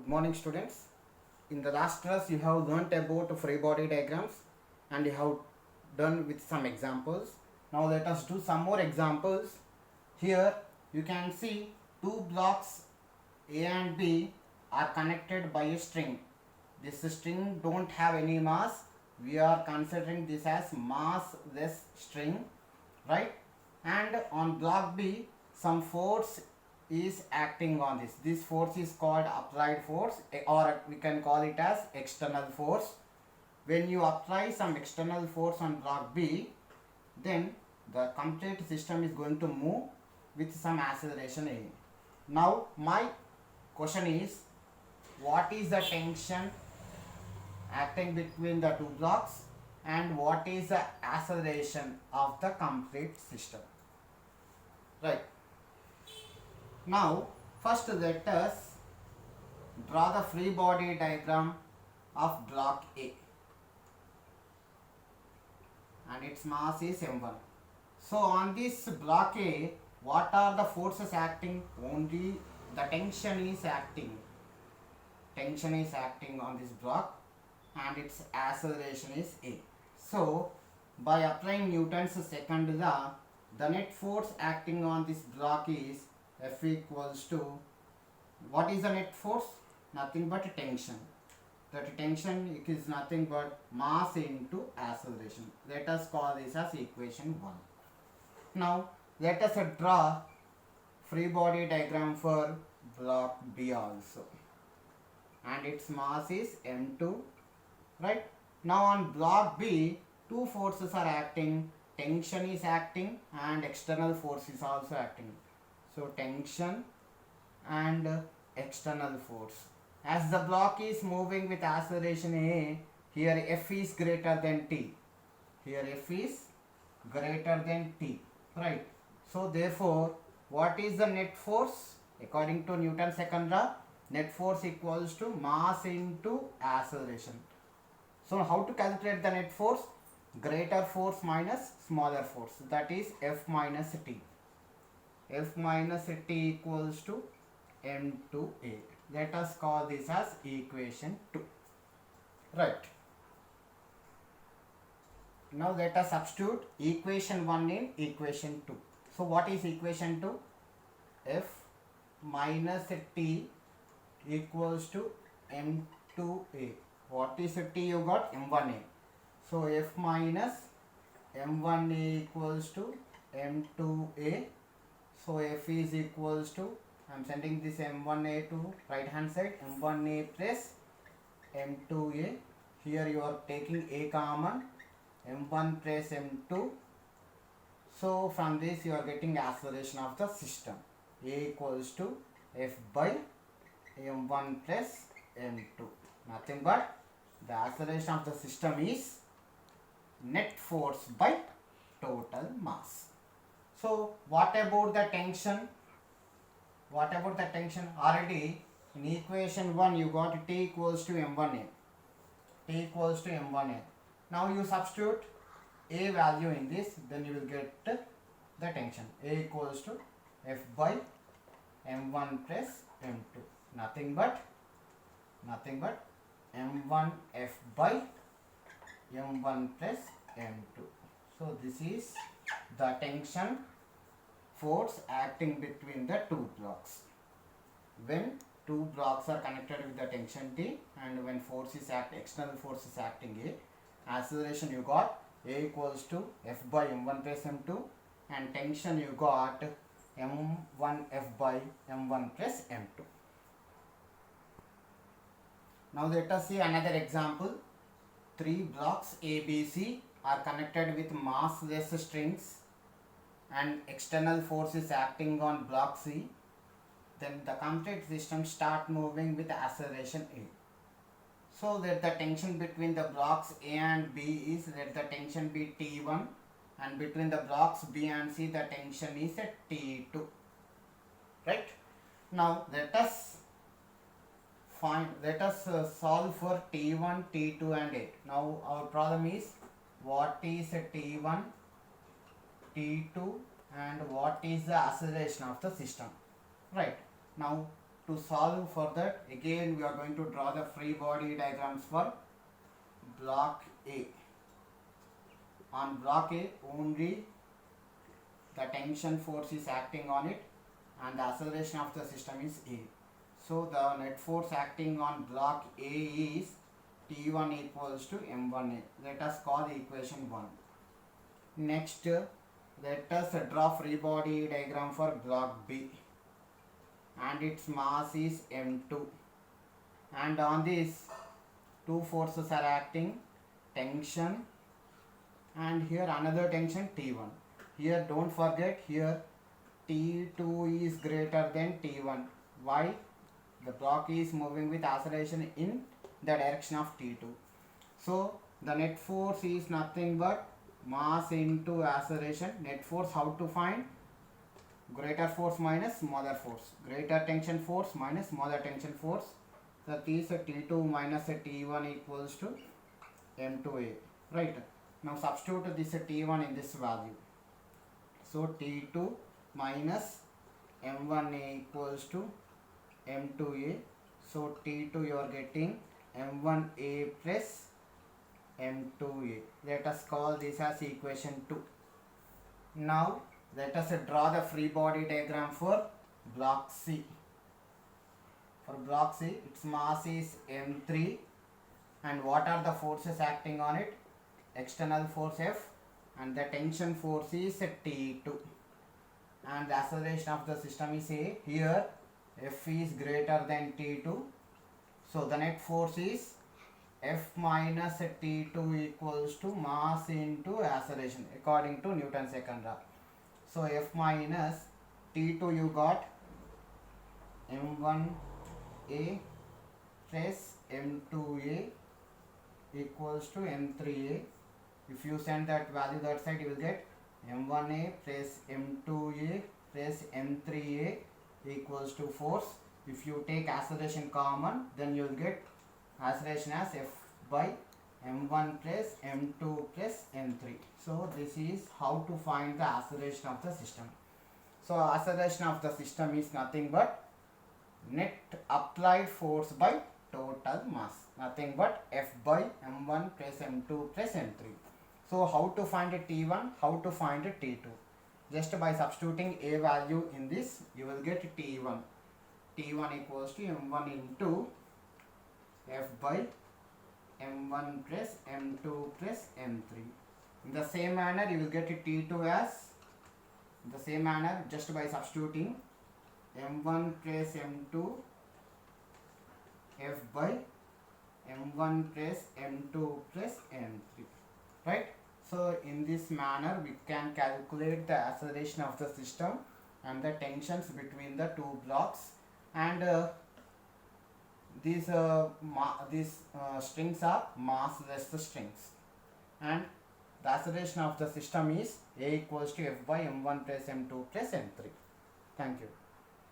Morning students. In the last class you have learnt about free body diagrams and you have done with some examples. Now let us do some more examples. Here you can see two blocks A and B are connected by a string. This string don't have any mass. We are considering this as massless string, right? And on block B some force is acting on this. This force is called applied force, or we can call it as external force. When you apply some external force on block B, then the complete system is going to move with some acceleration A. Now my question is, what is the tension acting between the two blocks and what is the acceleration of the complete system? Right. Now first let us draw the free body diagram of block A and its mass is m1. So on this block A, what are the forces acting? Only the tension is acting. Tension is acting on this block and its acceleration is A. So by applying Newton's second law, the net force acting on this block is F equals to, what is the net force? Nothing but tension. That tension is nothing but mass into acceleration. Let us call this as equation 1. Now let us draw free body diagram for block B also, and its mass is m2, right? Now on block B two forces are acting. Tension is acting and external force is also acting. So tension and external force. As the block is moving with acceleration A, here F is greater than T. Here F is greater than T, right? So therefore, what is the net force? According to Newton's second law, net force equals to mass into acceleration. So how to calculate the net force? Greater force minus smaller force, that is F minus T. F minus T equals to m2a. Let us call this as equation 2. Right. Now let us substitute equation 1 in equation 2. So what is equation 2? F minus T equals to m2a. What is T you got? m1a. So F minus m1a equals to m2a. So F is equals to, I am sending this m1a to right hand side, m1a plus m2a. Here you are taking a common, m1 plus m2. So from this you are getting acceleration of the system. A equals to F by m1 plus m2. Nothing but the acceleration of the system is net force by total mass. So what about the tension? What about the tension? Already in equation 1 you got T equals to m1a. T equals to m1a. Now you substitute a value in this, then you will get the tension. A equals to F by m1 plus m2. Nothing but m1 F by m1 plus m2. So this is the tension force acting between the two blocks. When two blocks are connected with the tension T, and when force is external force is acting A, acceleration you got A equals to F by m1 plus m2, and tension you got m1 F by m1 plus m2. Now let us see another example. Three blocks A, B, C are connected with massless strings and external force is acting on block C. Then the complete system start moving with acceleration A. So let the tension between the blocks A and B is, let the tension be T1, and between the blocks B and C the tension is at T2. Right? Now let us solve for T1, T2 and A. Now our problem is, what is T1, T2 and what is the acceleration of the system. Right. Now to solve for that, again we are going to draw the free body diagrams for block A. On block A, only the tension force is acting on it and the acceleration of the system is A. So the net force acting on block A is T1 equals to M1A. Let us call the equation 1. Next, let us draw free body diagram for block B, and its mass is M2, and on this two forces are acting, tension and here another tension T1. Here don't forget, here T2 is greater than T1. Why? The block is moving with acceleration in the direction of T2. So the net force is nothing but mass into acceleration. Net force, how to find? Greater force minus smaller force. Greater tension force minus smaller tension force. That is T2 minus T1 equals to M2A. Right. Now substitute this T1 in this value. So T2 minus M1A equals to M2A. So T2 you are getting M1A plus M2A. Let us call this as equation 2. Now let us draw the free body diagram for block C. For block C, its mass is M3, and what are the forces acting on it? External force F, and the tension force is T2, and the acceleration of the system is A. Here F is greater than T2, so the net force is F minus T2 equals to mass into acceleration according to Newton's second law. So F minus T2 you got M1A plus M2A equals to M3A. If you send that value that side, you will get M1A plus M2A plus M3A equals to force. If you take acceleration common, then you will get acceleration as F by M1 plus M2 plus M3. So this is how to find the acceleration of the system. So acceleration of the system is nothing but net applied force by total mass, nothing but F by M1 plus M2 plus M3. So how to find a T1, how to find a T2? Just by substituting a value in this, you will get T1. T1 equals to M1 into F by M1 plus M2 plus M3. In the same manner, you will get T2 as, in the same manner, just by substituting M1 plus M2 F by M1 plus M2 plus M3. Right? So in this manner, we can calculate the acceleration of the system and the tensions between the two blocks, and these strings are massless strings, and the acceleration of the system is A equals to F by M1 plus M2 plus M3. Thank you.